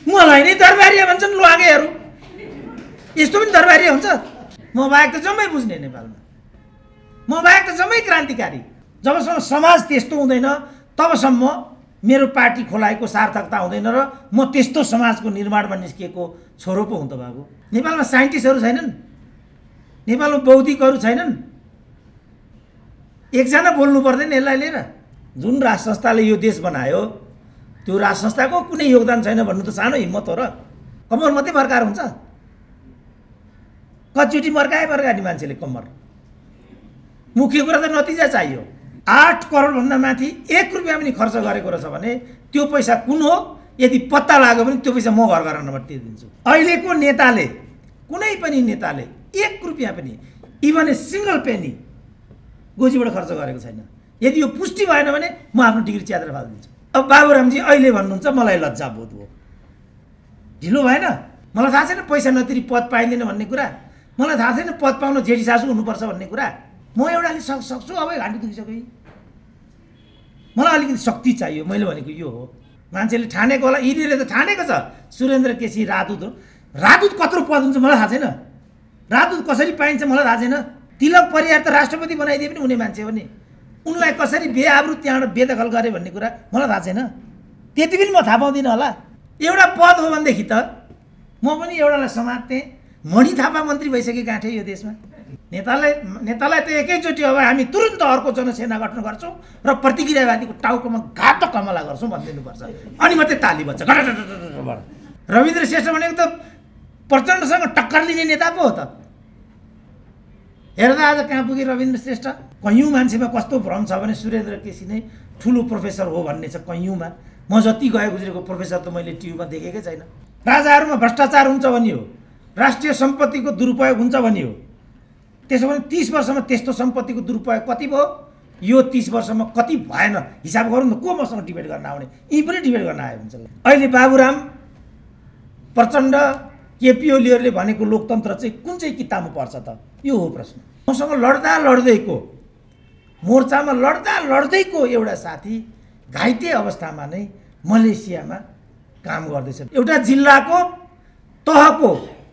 मलाई नै दरबारिया भन्छन् लुवागेहरू। यस्तो पनि दरबारिया हुन्छ? म बाहेक त जम्मै बुझ्ने नेपालमा, म बाहेक त जम्मै क्रान्तिकारी। जबसम्म समाज त्यस्तो हुँदैन तबसम्म मेरो पार्टी खोलाएको सार्थकता हुँदैन र म त्यस्तो समाजको निर्माणमा निस्किएको छोरो पो हुँ त बाबु। नेपालमा साइन्टिस्टहरू छैनन्, नेपालमा बौद्धिकहरू छैनन्। एकजना बोल्नु पर्दैन यसलाई लिएर? जुन राज संस्थाले यो देश बनायो त्यो राज संस्थाको कुनै योगदान छैन भन्नु त सानो हिम्मत हो र? कम्मर मात्रै बर्काएर हुन्छ? कतिचोटि बर्काए मान्छेले कम्मर। मुख्य कुरा त नतिजा चाहियो। 8 करोडभन्दा माथि 1 रुपियाँ पनि खर्च गरेको रहेछ भने त्यो पैसा कुन हो यदि पत्ता लाग्यो भने त्यो पैसा म घर घरानामा तिर्दिन्छु। अहिलेको नेताले, कुनै पनि नेताले 1 रुपियाँ पनि, इभन ए सिंगल पेनी गोजीबाट खर्च गरेको छैन। यदि यो पुष्टि भएन भने म आफ्नो डिग्री च्यातेर फालिदिन्छु। अब बाबुरामजी अहिले भन्नुहुन्छ मलाई लज्जा बोध भयो। ढिलो भएन? मलाई थाहा छैन पैसा नतिरी पद पाइँदैन भन्ने कुरा, मलाई थाहा छैन पद पाउन जेठी सासु हुनुपर्छ भन्ने कुरा। म एउटाले सक्छु, अब घाँटी दुखिसक्यो। मलाई अलिकति शक्ति चाहियो। मैले भनेको यो हो। मान्छेले ठानेको होला, यिनीहरूले त ठानेको छ सुरेन्द्र केसी राजदूत हो। राजदूत कत्रो पद हुन्छ मलाई थाहा छैन, राजदूत कसरी पाइन्छ मलाई थाहा छैन। तिलक परियार त राष्ट्रपति बनाइदिए पनि हुने मान्छे हो नि, उनलाई कसरी बेआब्रु त्यहाँबाट बेदखल गरे भन्ने कुरा मलाई थाहा छैन। त्यति पनि म थाहा पाउँदिनँ होला। एउटा पद हो भनेदेखि त म पनि एउटालाई समात्थेँ। मणि थापा मन्त्री भइसके गाँठे यो देशमा। नेतालाई त एकैचोटि अब हामी तुरुन्त अर्को जनसेना गठन गर्छौँ र प्रतिक्रियावादीको टाउकोमा घातक हमला गर्छौँ भनिदिनुपर्छ, अनि मात्रै ताली बज्छ। रविन्द्र श्रेष्ठ भनेको त प्रचण्डसँग टक्कर लिने नेता पो हो त। हेर्दा आज कहाँ पुगे रविन्द्र श्रेष्ठ। कैयौँ मान्छेमा कस्तो भ्रम छ भने सुरेन्द्र केसी नै ठुलो प्रोफेसर हो भन्ने छ कैयौँमा। म जति गए गुज्रेको प्रोफेसर त मैले टिभीमा देखेकै छैन। राजाहरूमा भ्रष्टाचार हुन्छ भनियो, राष्ट्रिय सम्पत्तिको दुरुपयोग हुन्छ भनियो। त्यसो भने 30 वर्षमा त्यस्तो सम्पत्तिको दुरुपयोग कति भयो, यो 30 वर्षमा कति भएन हिसाब गरौँ न। को मसँग डिबेट गर्न आउने? यी पनि डिबेट गर्न आयो हुन्छ। अहिले बाबुराम, प्रचण्ड, केपी ओलीहरूले भनेको लोकतन्त्र चाहिँ कुन चाहिँ किताबमा पर्छ त? यो हो प्रश्न। मसँग लड्दैको मोर्चामा लड्दैको एउटा साथी घाइते अवस्थामा नै मलेसियामा काम गर्दैछ। एउटा जिल्लाको तहको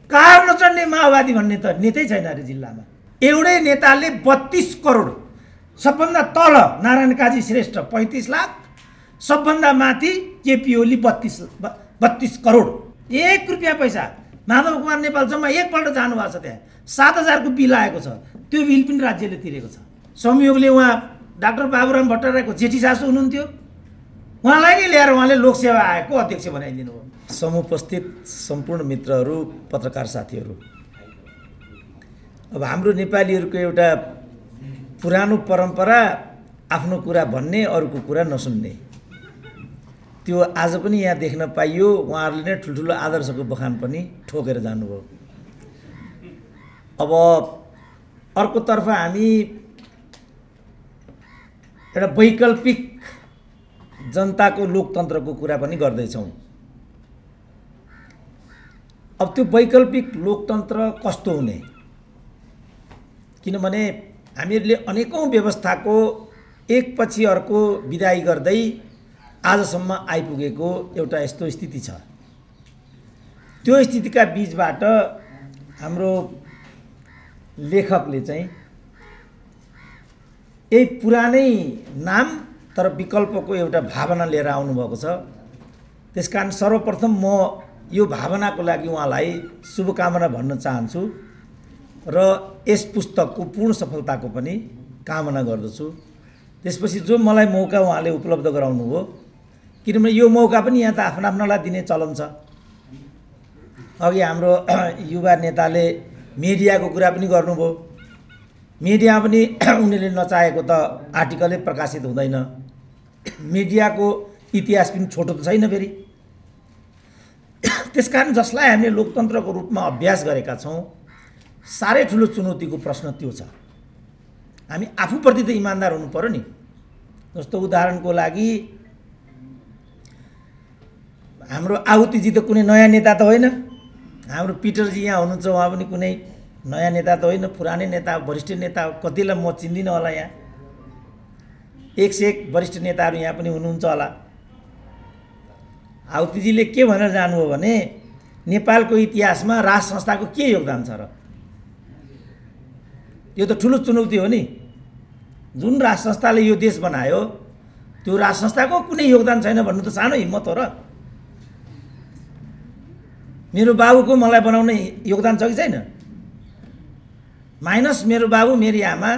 कार नचढ्ने माओवादी भन्ने त नेतै छैन अरे जिल्लामा। एउटै नेताले 32 करोड, सबभन्दा तल नारायण काजी श्रेष्ठ 35 लाख, सबभन्दा माथि केपी ओली 32 करोड। 1 रुपियाँ पैसा माधव कुमार नेपाल जम्मा एकपल्ट जानुभएको छ त्यहाँ। 7,000 को बिल आएको छ, त्यो बिल पनि राज्यले तिरेको छ। संयोगले उहाँ डाक्टर बाबुराम भट्टराईको जेठी सासु हुनुहुन्थ्यो, उहाँलाई नै ल्याएर उहाँले लोकसेवा आयोगको अध्यक्ष बनाइदिनु हो। समुपस्थित सम्पूर्ण मित्रहरू, पत्रकार साथीहरू, अब हाम्रो नेपालीहरूको एउटा पुरानो परम्परा आफ्नो कुरा भन्ने, अरूको कुरा नसुन्ने, त्यो आज पनि यहाँ देख्न पाइयो। उहाँहरूले नै ठुल्ठुलो आदर्शको बखान पनि ठोकेर जानुभयो। अब अर्कोतर्फ हामी एउटा वैकल्पिक जनताको लोकतन्त्रको कुरा पनि गर्दैछौँ। अब त्यो वैकल्पिक लोकतन्त्र कस्तो हुने? किनभने हामीहरूले अनेकौं व्यवस्थाको एकपछि अर्को विदाई गर्दै आजसम्म आइपुगेको एउटा यस्तो स्थिति छ। त्यो स्थितिका बीचबाट हाम्रो लेखकले चाहिँ यही पुरानै नाम तर विकल्पको एउटा भावना लिएर आउनुभएको छ। त्यसकारण सर्वप्रथम म यो भावनाको लागि उहाँलाई शुभकामना भन्न चाहन्छु र यस पुस्तकको पूर्ण सफलताको पनि कामना गर्दछु। त्यसपछि जो मलाई मौका उहाँले उपलब्ध गराउनु हो, किनभने यो मौका पनि यहाँ त आफ्नालाई दिने चलन छ। अघि हाम्रो युवा नेताले मिडियाको कुरा पनि गर्नुभयो। मिडिया पनि उनीहरूले नचाहेको त आर्टिकलै प्रकाशित हुँदैन। मिडियाको इतिहास पनि छोटो त छैन फेरि। त्यसकारण जसलाई हामीले लोकतन्त्रको रूपमा अभ्यास गरेका छौँ, साह्रै ठुलो चुनौतीको प्रश्न त्यो छ। हामी आफूप्रति त इमान्दार हुनु पर्यो नि। जस्तो उदाहरणको लागि हाम्रो आहुतिजी त कुनै नयाँ नेता त होइन। हाम्रो पिटरजी यहाँ हुनुहुन्छ, उहाँ पनि कुनै नयाँ नेता त होइन, पुरानै नेता, वरिष्ठ नेता। कतिलाई म चिन्दिनँ होला, यहाँ 1 से 1 वरिष्ठ नेताहरू यहाँ पनि हुनुहुन्छ होला। आउतीजीले के भनेर जानुभयो भने नेपालको इतिहासमा राज संस्थाको के योगदान छ र? यो त ठुलो चुनौती हो नि। जुन राज संस्थाले यो देश बनायो त्यो राज संस्थाको कुनै योगदान छैन भन्नु त सानो हिम्मत हो र? मेरो बाबुको मलाई बनाउने योगदान छ कि छैन? माइनस मेरो बाबु मेरी आमा,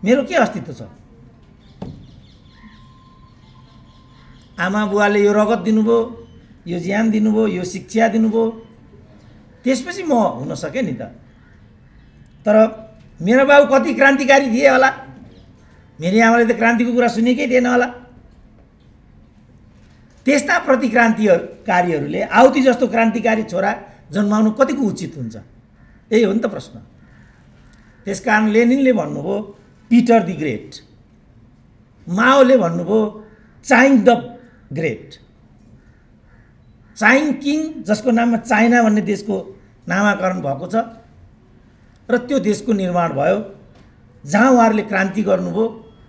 मेरो के अस्तित्व छ? आमा बुवाले यो रगत दिनुभयो, यो ज्यान दिनुभयो, यो शिक्षा दिनुभयो, त्यसपछि म हुन सकेँ नि त। तर मेरो बाबु कति क्रान्तिकारी थिए होला? मेरी आमाले त क्रान्तिको कुरा सुनेकै थिएन होला। त्यस्ता प्रतिक्रान्तिकारीहरूले आउती जस्तो क्रान्तिकारी छोरा जन्माउनु कतिको उचित हुन्छ? यही हो नि त प्रश्न। त्यसकारण लेनिनले भन्नुभयो पिटर द ग्रेट, माओले भन्नुभयो चाइङ द ग्रेट। चाइङ किङ जसको नाममा चाइना भन्ने देशको नामाकरण भएको छ र त्यो देशको निर्माण भयो जहाँ उहाँहरूले क्रान्ति गर्नुभयो,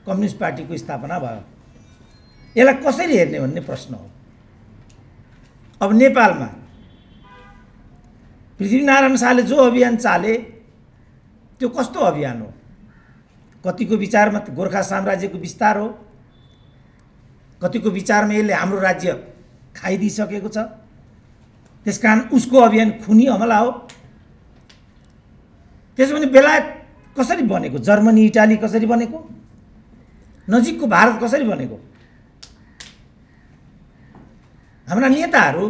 कम्युनिस्ट पार्टीको स्थापना भयो। यसलाई कसरी हेर्ने भन्ने प्रश्न हो। अब नेपालमा पृथ्वीनारायण शाहले जो अभियान चाले त्यो कस्तो अभियान हो? कतिको विचारमा गोर्खा साम्राज्यको विस्तार हो, कतिको विचारमा यसले हाम्रो राज्य खाइदिइसकेको छ, त्यसकारण उसको अभियान खुनी हमला हो। त्यसो भने बेलायत कसरी बनेको? जर्मनी इटाली कसरी बनेको? नजिकको भारत कसरी बनेको? हाम्रा नेताहरू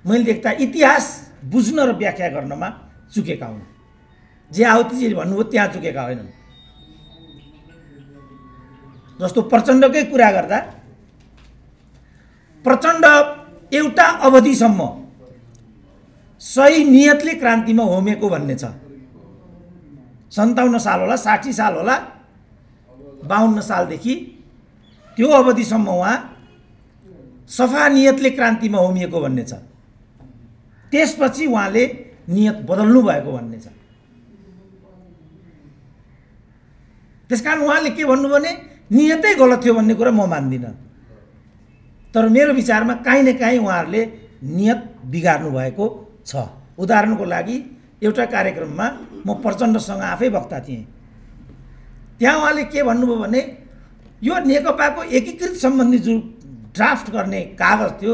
मैले देख्दा इतिहास बुझ्न र व्याख्या गर्नमा चुकेका हुन्। जे आउतीजीले भन्नुभयो त्यहाँ चुकेका होइनन्। जस्तो प्रचण्डकै कुरा गर्दा प्रचण्ड एउटा अवधिसम्म सही नियतले क्रान्तिमा होमेको भन्ने छ। 57 साल होला, 60 साल होला, 52 सालदेखि त्यो अवधिसम्म उहाँ सफा नियतले क्रान्तिमा होमिएको भन्ने छ। त्यसपछि उहाँले नियत बदल्नु भएको भन्ने छ। त्यसकारण उहाँले के भन्नु भने नियतै गलत थियो भन्ने कुरा म मान्दिनँ। तर मेरो विचारमा काहीँ न काहीँ उहाँहरूले नियत बिगार्नु भएको छ। उदाहरणको लागि एउटा कार्यक्रममा म प्रचण्डसँग आफै वक्ता थिएँ। त्यहाँ उहाँले के भन्नुभयो भने यो नेकपाको एकीकृत सम्बन्धी जो ड्राफ्ट गर्ने कागज थियो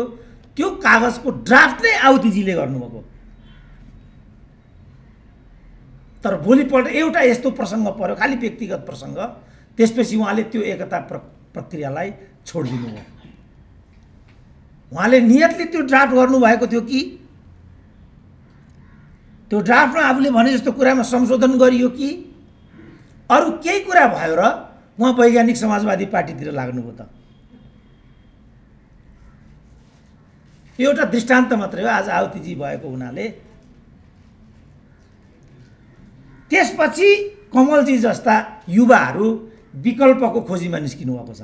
त्यो कागजको ड्राफ्ट नै आउतीजीले गर्नुभएको। तर भोलिपल्ट एउटा यस्तो प्रसङ्ग पर्यो, खालि व्यक्तिगत प्रसङ्ग, त्यसपछि उहाँले त्यो एकता प्रक्रियालाई छोडिदिनु भयो। उहाँले नियतले त्यो ड्राफ्ट गर्नुभएको थियो कि त्यो ड्राफ्टमा आफूले भने जस्तो कुरामा संशोधन गरियो कि अरू केही कुरा भयो र उहाँ वैज्ञानिक समाजवादी पार्टीतिर लाग्नुभयो त? एउटा दृष्टान्त मात्रै हो आज आउतीजी भएको हुनाले। त्यसपछि कमलजी जस्ता युवाहरू विकल्पको खोजीमा निस्किनु भएको छ।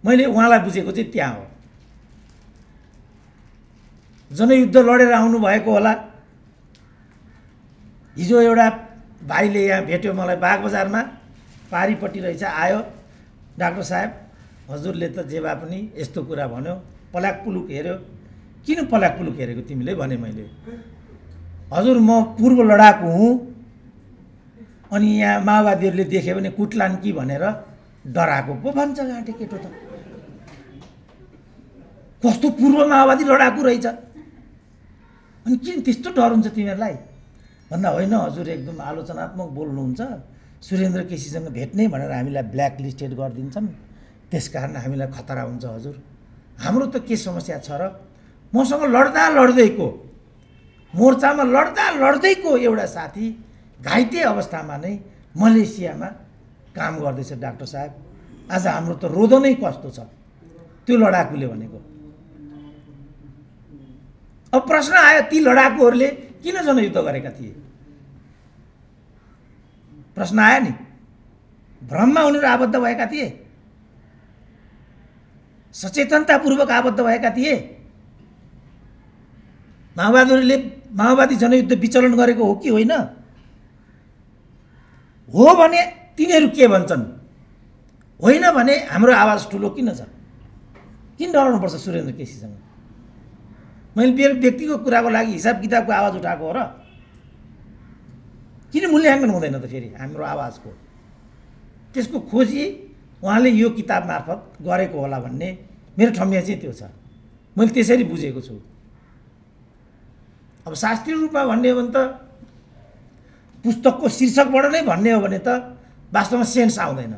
मैले उहाँलाई बुझेको चाहिँ त्यहाँ हो। जनयुद्ध लडेर आउनु भएको होला। हिजो एउटा भाइले यहाँ भेट्यो मलाई बागबजारमा, पारीपट्टि रहेछ, आयो, डाक्टर साहेब हजुरले त जे भए पनि यस्तो कुरा भन्यो, पल्याक पुलुक हेऱ्यो। किन पल्याक पुलुक हेरेको तिमीले भने मैले, हजुर म पूर्व लडाकु हुँ अनि यहाँ माओवादीहरूले देख्यो भने कुटलान् कि भनेर डराएको पो भन्छ गाँठे केटो त। कस्तो पूर्व माओवादी लडाकु रहेछ अनि किन त्यस्तो डर हुन्छ तिमीहरूलाई भन्दा, होइन हजुर एकदम आलोचनात्मक बोल्नुहुन्छ, सुरेन्द्र केसीसँग भेट्ने भनेर हामीलाई ब्ल्याक लिस्टेड गरिदिन्छन्, त्यसकारण हामीलाई खतरा हुन्छ हजुर। हाम्रो त के समस्या छ र, मसँग लड्दा लड्दैको, मोर्चामा लड्दा लड्दैको एउटा साथी घाइते अवस्थामा नै मलेसियामा काम गर्दैछ डाक्टर साहेब। आज हाम्रो त रोदनै कस्तो छ त्यो लडाकुले भनेको। अब प्रश्न आयो ती लडाकुहरूले किन जनयुद्ध गरेका थिए? प्रश्न आयो नि। भ्रममा उनीहरू आबद्ध भएका थिए, सचेतनतापूर्वक आबद्ध भएका थिए। माओवादी जनयुद्ध विचलन गरेको हो कि होइन? हो भने तिनीहरू के भन्छन्, होइन भने हाम्रो आवाज ठुलो किन छ? किन डराउनुपर्छ सुरेन्द्र केसीसँग? मैले मेरो व्यक्तिगत कुराको लागि हिसाब किताबको आवाज उठाएको हो र? किन मूल्याङ्कन हुँदैन त फेरि हाम्रो आवाजको? त्यसको खोजी उहाँले यो किताब मार्फत गरेको होला भन्ने मेरो ठम्या चाहिँ त्यो छ। मैले त्यसरी बुझेको छु। अब शास्त्रीय रूपमा भन्ने हो भने त पुस्तकको शीर्षकबाट नै भन्ने हो भने त वास्तवमा सेन्स आउँदैन।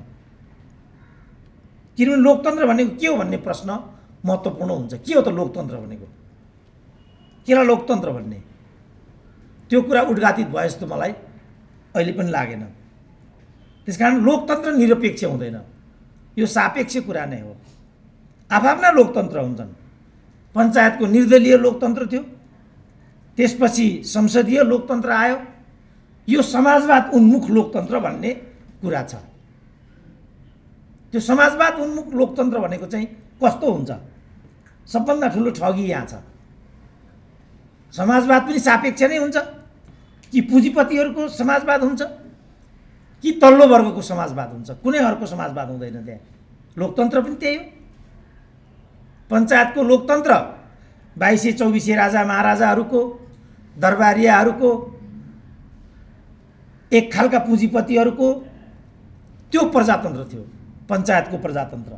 किनभने लोकतन्त्र भनेको के हो भन्ने प्रश्न महत्त्वपूर्ण हुन्छ। के हो त लोकतन्त्र भनेको? केलाई लोकतन्त्र भन्ने? त्यो कुरा उद्घाटित भयो जस्तो मलाई अहिले पनि लागेन। त्यसकारण लोकतन्त्र निरपेक्ष हुँदैन, यो सापेक्ष कुरा नै हो। आफ्ना लोकतन्त्र हुन्छन्। पञ्चायतको निर्दलीय लोकतन्त्र थियो, त्यसपछि संसदीय लोकतन्त्र आयो, यो समाजवाद उन्मुख लोकतन्त्र भन्ने कुरा छ। त्यो समाजवाद उन्मुख लोकतन्त्र भनेको चाहिँ कस्तो हुन्छ? सबभन्दा ठुलो ठगी यहाँ छ। समाजवाद पनि सापेक्ष नै हुन्छ कि पुँजीपतिहरूको समाजवाद हुन्छ कि तल्लो वर्गको समाजवाद हुन्छ? कुनै अर्को समाजवाद हुँदैन त्यहाँ। लोकतन्त्र पनि त्यही हो। पञ्चायतको लोकतन्त्र 2224 राजा महाराजाहरूको, दरबारियाहरूको, एक खालका पुँजीपतिहरूको त्यो प्रजातन्त्र थियो पञ्चायतको प्रजातन्त्र।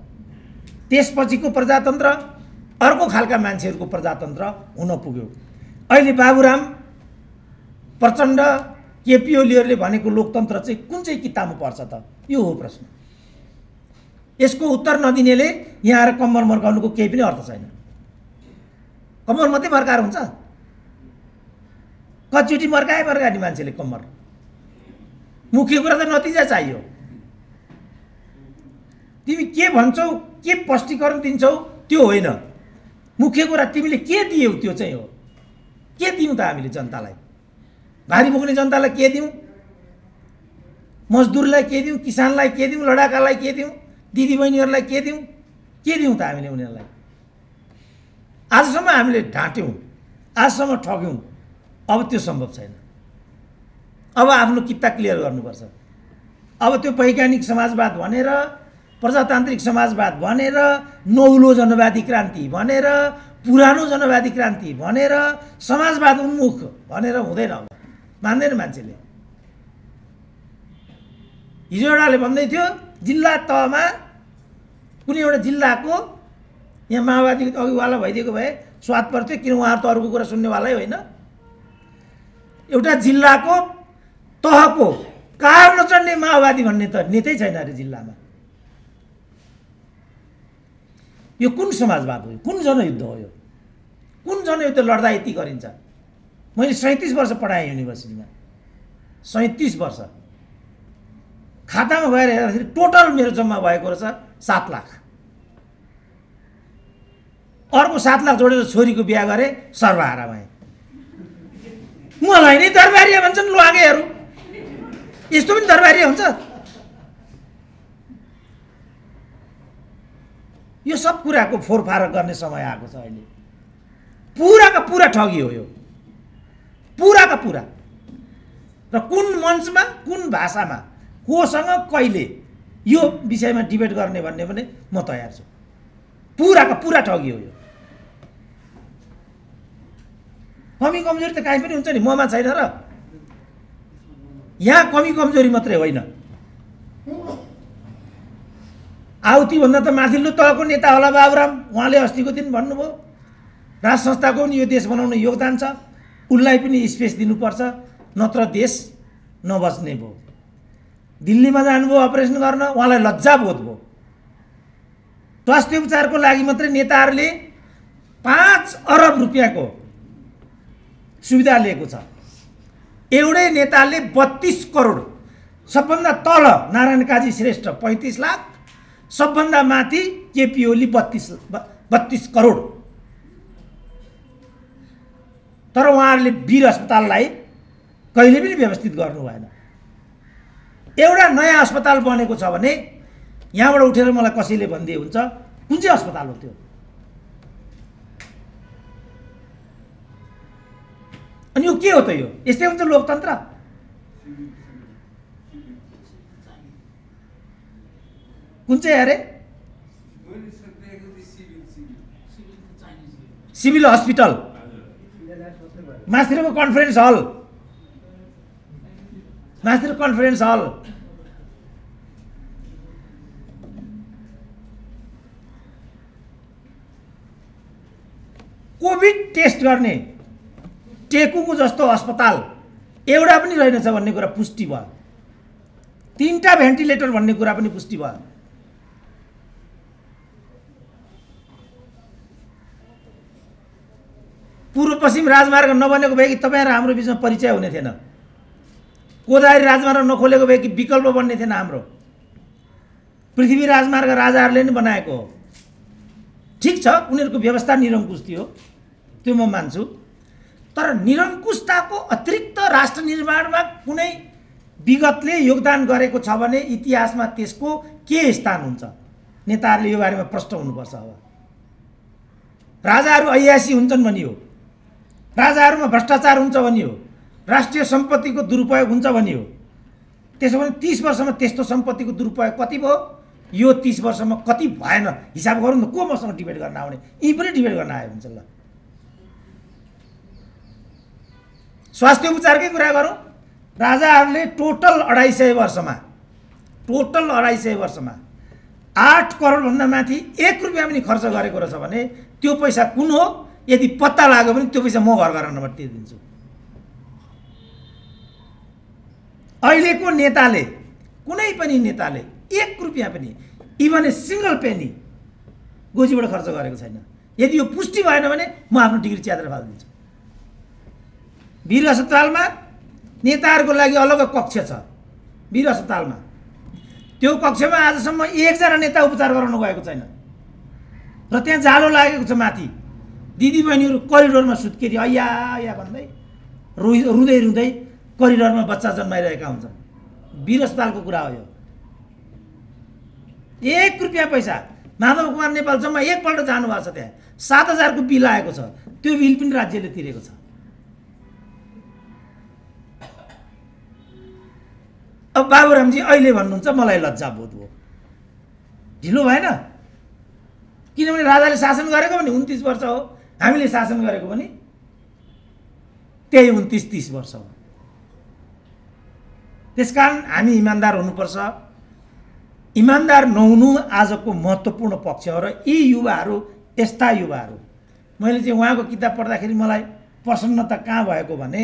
त्यसपछिको प्रजातन्त्र अर्को खालका मान्छेहरूको प्रजातन्त्र हुन पुग्यो। अहिले बाबुराम प्रचण्ड, केपी ओलीहरूले भनेको लोकतन्त्र चाहिँ कुन चाहिँ किताबमा पर्छ त? यो हो प्रश्न। यसको उत्तर नदिनेले यहाँ आएर कम्मर मर्काउनुको केही पनि अर्थ छैन। कम्मर मात्रै मर्काएर हुन्छ? कतिचोटि मर्काए नि मान्छेले कम्मर। मुख्य कुरा त नतिजा चाहियो। तिमी के भन्छौ, के स्पष्टीकरण दिन्छौ त्यो होइन। मुख्य कुरा तिमीले के दियौ त्यो चाहिँ हो। के दियौँ त हामीले जनतालाई? भारी बोक्ने जनतालाई के दियौँ? मजदुरलाई के दियौँ? किसानलाई के दियौँ? लडाकालाई के दियौँ? दिदीबहिनीहरूलाई के दियौँ? के दियौँ त हामीले उनीहरूलाई? आजसम्म हामीले ढाँट्यौँ, आजसम्म ठग्यौँ। अब त्यो सम्भव छैन। अब आफ्नो किता क्लियर गर्नुपर्छ। अब त्यो वैज्ञानिक समाजवाद भनेर, प्रजातान्त्रिक समाजवाद भनेर, नौलो जनवादी क्रान्ति भनेर, पुरानो जनवादी क्रान्ति भनेर, समाजवाद उन्मुख भनेर हुँदैन। अब मान्दैन मान्छेले। हिजो एउटाले भन्दै थियो जिल्ला तहमा कुनै एउटा जिल्लाको, यहाँ माओवादी अघिवाला भइदिएको भए स्वाद पर्थ्यो, किन उहाँहरू त अरूको कुरा सुन्नेवालै होइन। एउटा जिल्लाको तहको कार नचढ्ने माओवादी भन्ने त नेतै छैन अरे जिल्लामा। यो कुन समाजवाद हो? कुन जनयुद्ध हो यो? कुन जनयुद्ध लड्दा यति गरिन्छ? मैले 37 वर्ष पढाएँ युनिभर्सिटीमा। 37 वर्ष खातामा गएर हेर्दाखेरि टोटल मेरो जम्मा भएको रहेछ 7 लाख। अर्को 7 लाख जोडेर छोरीको बिहा गरेँ, सर्वहारा भएँ। मलाई नै दरबारिया भन्छन् लुवागेहरू। यस्तो पनि दरबारिया हुन्छ? यो सब कुराको फोरफार गर्ने समय आएको छ अहिले। पुराका पुरा ठगी हो यो, पुराका पुरा। र कुन मञ्चमा, कुन भाषामा, कोसँग कहिले यो विषयमा डिबेट गर्ने भन्ने भने म तयार छु। पुराका पुरा ठगी हो यो। कमी कमजोरी त काहीँ पनि हुन्छ नि, ममा छैन र? यहाँ कमी कमजोरी मात्रै होइन, आउतीभन्दा त माथिल्लो तहको नेता होला बाबुराम। उहाँले अस्तिको दिन भन्नुभयो राज संस्थाको पनि यो देश बनाउन योगदान छ, उसलाई पनि स्पेस दिनुपर्छ, नत्र देश नबच्ने भयो। दिल्लीमा जानुभयो अपरेसन गर्न, उहाँलाई लज्जा बोध भयो। स्वास्थ्य उपचारको लागि मात्रै नेताहरूले 5 अरब रुपियाँको सुविधा लिएको छ। एउटै नेताले 32 करोड, सबभन्दा तल नारायण काजी श्रेष्ठ 35 लाख, सबभन्दा माथि केपी ओली 32 करोड। तर उहाँहरूले वीर अस्पताललाई कहिले पनि व्यवस्थित गर्नु भएन। एउटा नयाँ अस्पताल बनेको छ भने यहाँबाट उठेर मलाई कसैले भनिदिए हुन्छ कुन चाहिँ अस्पताल हो त्यो? अनि यो के हो त? यो यस्तै हुन्छ लोकतन्त्र? कुन चाहिँ अरे? सिभिल हस्पिटल मास्तिरको कन्फरेन्स हल, मास्तिर कन्फरेन्स हल। कोभिड टेस्ट गर्ने टेकुको जस्तो अस्पताल एउटा पनि रहेनछ भन्ने कुरा पुष्टि भयो। 3टा भेन्टिलेटर भन्ने कुरा पनि पुष्टि भयो। पूर्व पश्चिम राजमार्ग नबनेको भए कि तपाईँ र हाम्रो बिचमा परिचय हुने थिएन। कोदारी राजमार्ग नखोलेको भए कि विकल्प बन्ने थिएन हाम्रो। पृथ्वी राजमार्ग राजाहरूले नै बनाएको हो। ठिक छ, उनीहरूको व्यवस्था निरङ्कुश थियो, त्यो म मान्छु। तर निरङ्कुशताको अतिरिक्त राष्ट्र निर्माणमा कुनै विगतले योगदान गरेको छ भने इतिहासमा त्यसको के स्थान हुन्छ? नेताहरूले यो बारेमा प्रश्न हुनुपर्छ। अब राजाहरू ऐयासी हुन्छन् भनियो, राजाहरूमा भ्रष्टाचार हुन्छ भनियो, राष्ट्रिय सम्पत्तिको दुरुपयोग हुन्छ भनियो। त्यसो भने 30 वर्षमा त्यस्तो सम्पत्तिको दुरुपयोग कति भयो? यो 30 वर्षमा कति भएन? हिसाब गरौँ न। को मसँग डिबेट गर्न आउने? यी पनि डिबेट गर्न आयो हुन्छ। ल, स्वास्थ्य उपचारकै कुरा गरौँ। राजाहरूले टोटल 250 वर्षमा 8 करोडभन्दा माथि 1 रुपियाँ पनि खर्च गरेको रहेछ भने त्यो पैसा कुन हो? यदि पत्ता लाग्यो भने त्यो पैसा म घर घरमा तिर्दिन्छु। अहिलेको नेताले, कुनै पनि नेताले 1 रुपियाँ पनि, इभन ए सिंगल पेनी गोजीबाट खर्च गरेको छैन। यदि यो पुष्टि भएन भने म आफ्नो डिग्री च्यातेर फालिदिन्छु। वीर अस्पतालमा नेताहरूको लागि अलग कक्ष छ। वीर अस्पतालमा त्यो कक्षमा आजसम्म 1 जना नेता उपचार गराउन गएको छैन र त्यहाँ जालो लागेको छ। माथि दिदीबहिनीहरू करिडोरमा सुत्केरी अया अया भन्दै रुँदै रुँदै करिडोरमा बच्चा जन्माइरहेका हुन्छन्। वीर अस्पतालको कुरा हो यो। 1 रुपियाँ पैसा माधव कुमार नेपालसम्म एकपल्ट जानुभएको छ। त्यहाँ 7,000 को बिल आएको छ। त्यो बिल पनि राज्यले तिरेको छ। अब बाबुरामजी अहिले भन्नुहुन्छ मलाई लज्जा बोध हो। ढिलो भएन? किनभने राजाले शासन गरेको पनि 29 वर्ष हो, हामीले शासन गरेको पनि त्यही 29-30 वर्ष हो। त्यसकारण हामी इमान्दार हुनुपर्छ। इमान्दार नहुनु आजको महत्त्वपूर्ण पक्ष हो। र यी युवाहरू, यस्ता युवाहरू, मैले चाहिँ उहाँको किताब पढ्दाखेरि मलाई प्रसन्नता कहाँ भएको भने,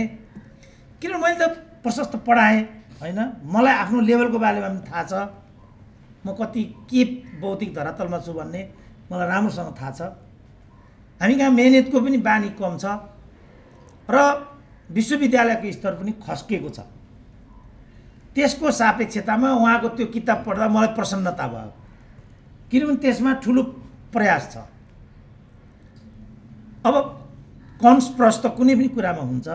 किनभने मैले त प्रशस्त पढाएँ होइन, मलाई आफ्नो लेभलको बारेमा पनि थाहा छ। म कति के बौद्धिक धरातलमा छु भन्ने मलाई राम्रोसँग थाहा छ। हामी कहाँ मेहनतको पनि बानी कम छ र विश्वविद्यालयको स्तर पनि खस्केको छ। त्यसको सापेक्षतामा उहाँको त्यो किताब पढ्दा मलाई प्रसन्नता भयो, किनभने त्यसमा ठुलो प्रयास छ। अब कन्स प्रश्न कुनै पनि कुरामा हुन्छ।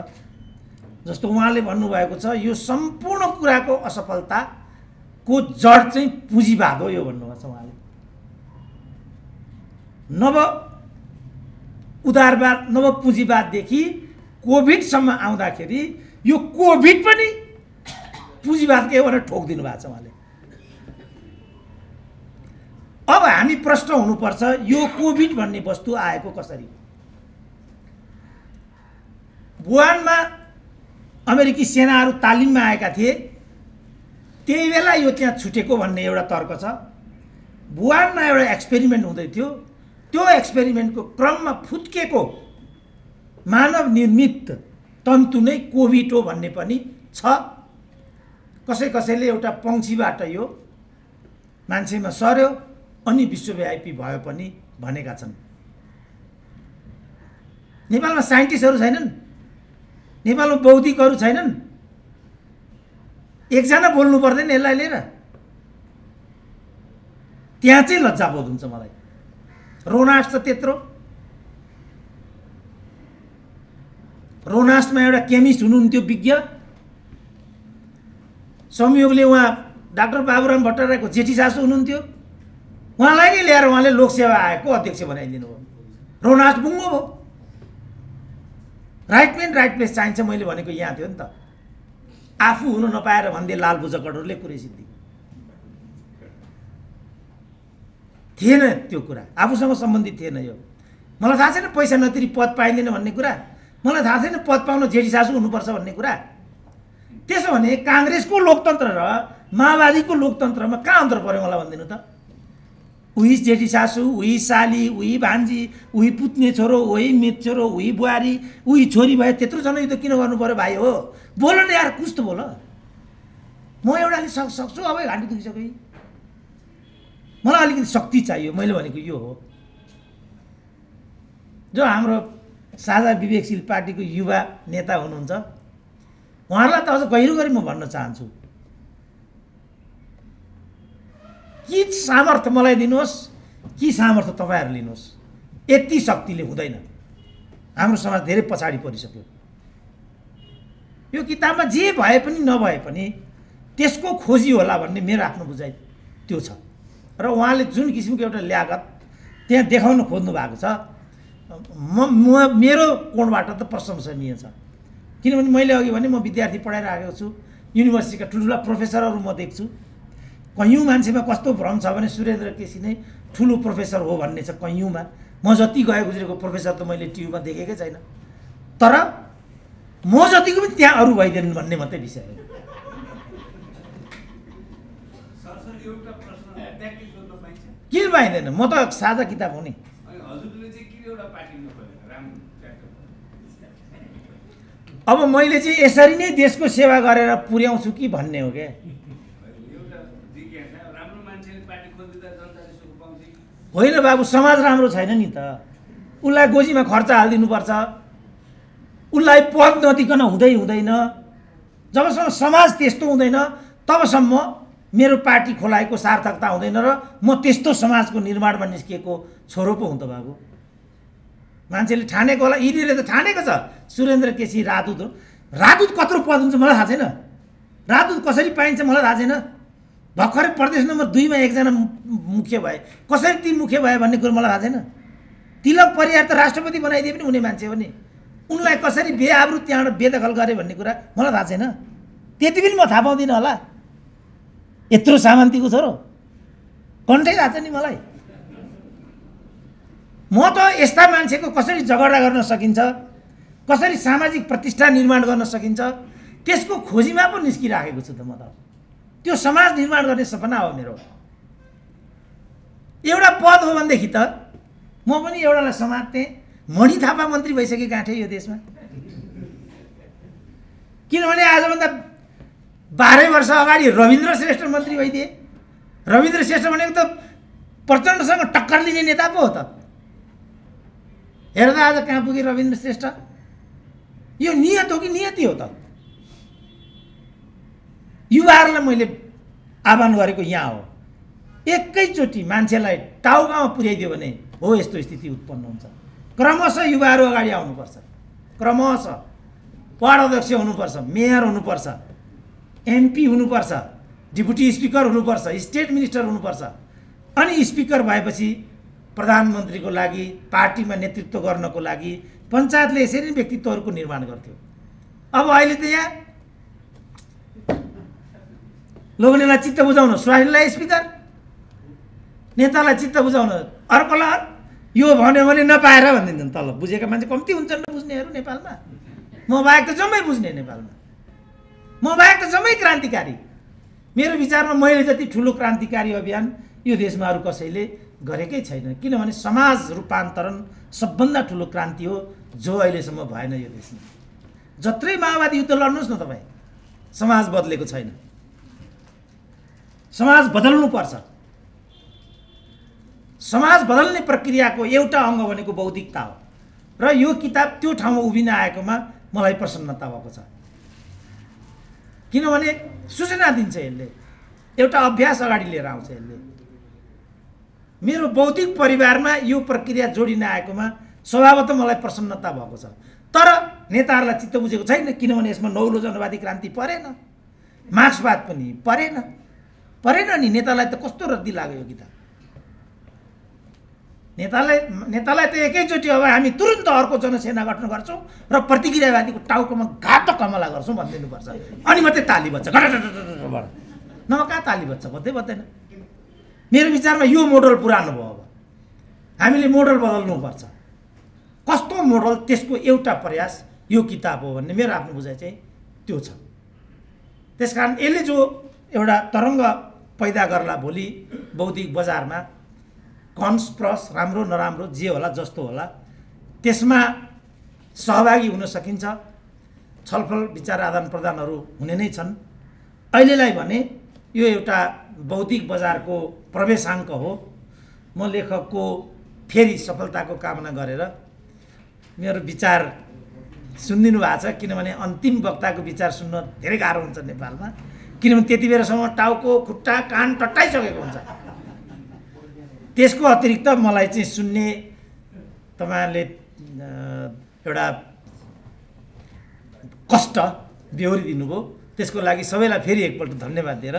जस्तो उहाँले भन्नुभएको छ, यो सम्पूर्ण कुराको असफलताको जड चाहिँ पुँजीवाद हो, यो भन्नुभएको छ उहाँले। नव उदारवाद, नव पुँजीवाददेखि कोभिडसम्म आउँदाखेरि यो कोभिड पनि पुँजीवादकै हो भनेर ठोकिदिनु भएको छ उहाँले। अब हामी प्रश्न हुनुपर्छ, यो कोभिड भन्ने वस्तु आएको कसरी? वुहानमा अमेरिकी सेनाहरू तालिममा आएका थिए, त्यही बेला यो त्यहाँ छुटेको भन्ने एउटा तर्क छ। वुहानमा एउटा एक्सपेरिमेन्ट हुँदै थियो, त्यो एक्सपेरिमेन्टको क्रममा फुत्केको मानव निर्मित तन्तु नै कोभिड हो भन्ने पनि छ। कसैले एउटा पंक्षीबाट यो मान्छेमा सर्यो अनि विश्वव्यापी भयो पनि भनेका छन्। नेपालमा साइन्टिस्टहरू छैनन्, नेपालमा बौद्धिकहरू छैनन्। एकजना बोल्नु पर्दैन यसलाई लिएर? त्यहाँ चाहिँ लज्जा बोध हुन्छ मलाई। रोनास्ट त त्यत्रो, रोनास्टमा एउटा केमिस्ट हुनुहुन्थ्यो, विज्ञ। संयोगले उहाँ डाक्टर बाबुराम भट्टराईको जेठी सासू हुनुहुन्थ्यो। उहाँलाई नै ल्याएर उहाँले लोकसेवा आयोगको अध्यक्ष बनाइदिनु भयो। रोनास्ट बुङ्गो भयो। राइट म्यान राइट प्लेस चाहिन्छ मैले भनेको यहाँ थियो नि त। आफू हुन नपाएर भन्दै लाल बुझकटहरूले पुरै सिद्धि थिएन। त्यो कुरा आफूसँग सम्बन्धित थिएन। यो मलाई थाहा छैन पैसा नतिरी पद पाइँदैन भन्ने कुरा। मलाई थाहा छैन पद पाउन जेठी सासू हुनुपर्छ भन्ने कुरा। त्यसो भने काङ्ग्रेसको लोकतन्त्र र माओवादीको लोकतन्त्रमा कहाँ अन्तर पर्यो मलाई भनिदिनु त। उही जेठी सासू, उही साली, उही भान्जी, उही पुत्ने छोरो, उही मित छोरो, उही बुहारी, उही छोरी भए त्यत्रो जन त किन गर्नु पर्यो भाइ हो? बोल न यार, कुछ त बोल। म एउटाले सक्छु, अब घाँटी दुखिसक्यो। मलाई अलिकति शक्ति चाहियो। मैले भनेको यो हो। जो हाम्रो साझा विवेकशील पार्टीको युवा नेता हुनुहुन्छ, उहाँहरूलाई त अझ गहिरो गरी म भन्न चाहन्छु कि सामर्थ्य मलाई दिनुहोस् कि सामर्थ्य तपाईँहरू लिनुहोस्। यति शक्तिले हुँदैन। हाम्रो समाज धेरै पछाडि परिसक्यो। यो किताबमा जे भए पनि नभए पनि त्यसको खोजी होला भन्ने मेरो आफ्नो बुझाइ त्यो छ। र उहाँले जुन किसिमको एउटा ल्यागत त्यहाँ देखाउन खोज्नु भएको छ, मेरो कोणबाट त प्रशंसनीय छ। किनभने मैले अघि भने म विद्यार्थी पढाइरहेको छु, युनिभर्सिटीका ठुल्ठुला प्रोफेसरहरू म देख्छु। कैयौँ मान्छेमा कस्तो भ्रम छ भने सुरेन्द्र केसी नै ठुलो प्रोफेसर हो भन्ने छ कैयौँमा। म जति गए गुज्रेको प्रोफेसर त मैले टिभीमा देखेकै छैन। तर म जतिको पनि त्यहाँ अरू भइदिएनन् भन्ने मात्रै विषय हो। किन पाइँदैन? म त साझा किताब हो नि। अब मैले चाहिँ यसरी नै देशको सेवा गरेर पुर्याउँछु कि भन्ने हो क्या। होइन बाबु, समाज राम्रो छैन नि त। उसलाई गोजीमा खर्च हालिदिनुपर्छ, उसलाई पद नदिकन हुँदैन। जबसम्म समाज त्यस्तो हुँदैन तबसम्म मेरो पार्टी खोलाएको सार्थकता हुँदैन र म त्यस्तो समाजको निर्माणमा निस्किएको छोरो पो हुँ त बाबु। मान्छेले ठानेको होला, यिनीहरूले त ठानेको छ सुरेन्द्र केसी राजदूत हो। राजदूत कत्रो पद हुन्छ मलाई थाहा छैन। राजदूत कसरी पाइन्छ मलाई थाहा छैन। भर्खरै प्रदेश नम्बर 2 मा एकजना मुख्य भए, कसरी ती मुख्य भए भन्ने कुरो मलाई थाहा छैन। तिलक परियार त राष्ट्रपति बनाइदिए पनि हुने मान्छे हो नि। उनलाई कसरी बेआब्रु त्यहाँबाट बेदखल गरे भन्ने कुरा मलाई थाहा छैन। त्यति पनि म थाहा पाउँदिनँ होला। यत्रो सामन्तीको छोरो कन्ठै थाहा छ नि मलाई। म त यस्ता मान्छेको कसरी झगडा गर्न सकिन्छ, कसरी सामाजिक प्रतिष्ठा निर्माण गर्न सकिन्छ त्यसको खोजीमा पो निस्किराखेको छु त म त। त्यो समाज निर्माण गर्ने सपना हो मेरो। एउटा पद हो भनेदेखि त म पनि एउटालाई समात्ने। मणि थापा मन्त्री भइसके गाँठे यो देशमा। किनभने आजभन्दा 12 वर्ष अगाडि रविन्द्र श्रेष्ठ मन्त्री भइदिए। रविन्द्र श्रेष्ठ भनेको त प्रचण्डसँग टक्कर लिने नेता पो हो त। हेर्दा आज कहाँ पुगे रविन्द्र श्रेष्ठ। यो नियत हो कि नियति हो त? युवाहरूलाई मैले आह्वान गरेको यहाँ हो, एकैचोटि मान्छेलाई टाउकामा पुर्याइदियो भने हो यस्तो स्थिति उत्पन्न हुन्छ। क्रमशः युवाहरू अगाडि आउनुपर्छ। क्रमशः वार्ड अध्यक्ष हुनुपर्छ, मेयर हुनुपर्छ, एमपी हुनुपर्छ, डिप्युटी स्पिकर हुनुपर्छ, स्टेट मिनिस्टर हुनुपर्छ। अनि स्पिकर भएपछि प्रधानमन्त्रीको लागि, पार्टीमा नेतृत्व गर्नको लागि पञ्चायतले यसरी नै व्यक्तित्वहरूको निर्माण गर्थ्यो। अब अहिले त यहाँ लोग्नेलाई चित्त बुझाउन स्वास्नीलाई स्पिकर, नेतालाई चित्त बुझाउन अर्कोलाई यो भन्यो भने नपाएर भनिदिन्छन् तल। बुझेका मान्छे कम्ती हुन्छन् नबुझ्नेहरू नेपालमा। म बाहेक त जम्मै बुझ्ने नेपालमा। म बाहेक त जम्मै क्रान्तिकारी। मेरो विचारमा मैले जति ठुलो क्रान्तिकारी अभियान यो देशमा अरू कसैले गरेकै छैन। किनभने समाज रूपान्तरण सबभन्दा ठुलो क्रान्ति हो जो अहिलेसम्म भएन यो देशमा। जत्रै माओवादी युद्ध लड्नुहोस् न तपाईँ, समाज बदलेको छैन। समाज बदल्नुपर्छ। समाज बदल्ने प्रक्रियाको एउटा अङ्ग भनेको बौद्धिकता हो। र यो किताब त्यो ठाउँमा उभिन आएकोमा मलाई प्रसन्नता भएको छ। किनभने सूचना दिन्छ, यसले एउटा अभ्यास अगाडि लिएर आउँछ। यसले मेरो बौद्धिक परिवारमा यो प्रक्रिया जोडिन आएकोमा स्वभावतः मलाई प्रसन्नता भएको छ। तर नेताहरूलाई चित्त बुझेको छैन। किनभने यसमा नौलो जनवादी क्रान्ति परेन, मार्क्सवाद पनि परेन नि। नेतालाई त कस्तो रद्दी लाग्यो यो किताब। नेतालाई त एकैचोटि अब हामी तुरुन्त अर्को जनसेना गठन गर्छौँ र प्रतिक्रियावादीको टाउकोमा घातक हमला गर्छौँ भनिदिनुपर्छ। अनि मात्रै ताली बज्छ। नभए कहाँ ताली बज्छ? बज्दैन। मेरो विचारमा यो मोडल पुरानो भयो। अब हामीले मोडल बदल्नुपर्छ। कस्तो मोडल त्यसको एउटा प्रयास यो किताब हो भन्ने मेरो आफ्नो बुझाइ चाहिँ त्यो छ। त्यसकारण यसले जो एउटा तरङ्ग पैदा गर्ला भोलि बौद्धिक बजारमा, कन्स प्रस राम्रो नराम्रो जे होला जस्तो होला त्यसमा सहभागी हुन सकिन्छ। छलफल विचार आदान प्रदानहरू हुने नै छन्। अहिलेलाई भने यो एउटा बौद्धिक बजारको प्रवेशाङ्क हो। म लेखकको फेरि सफलताको कामना गरेर मेरो विचार सुनिदिनु भएको छ, किनभने अन्तिम वक्ताको विचार सुन्न धेरै गाह्रो हुन्छ नेपालमा, किनभने त्यति बेलासम्म टाउको खुट्टा कान टट्टाइसकेको हुन्छ। त्यसको अतिरिक्त मलाई चाहिँ सुन्ने तपाईँहरूले एउटा कष्ट बेहोरी दिनुभयो, त्यसको लागि सबैलाई फेरि एकपल्ट धन्यवाद दिएर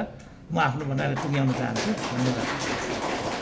म आफ्नो भनाइलाई टुङ्ग्याउन चाहन्छु। धन्यवाद।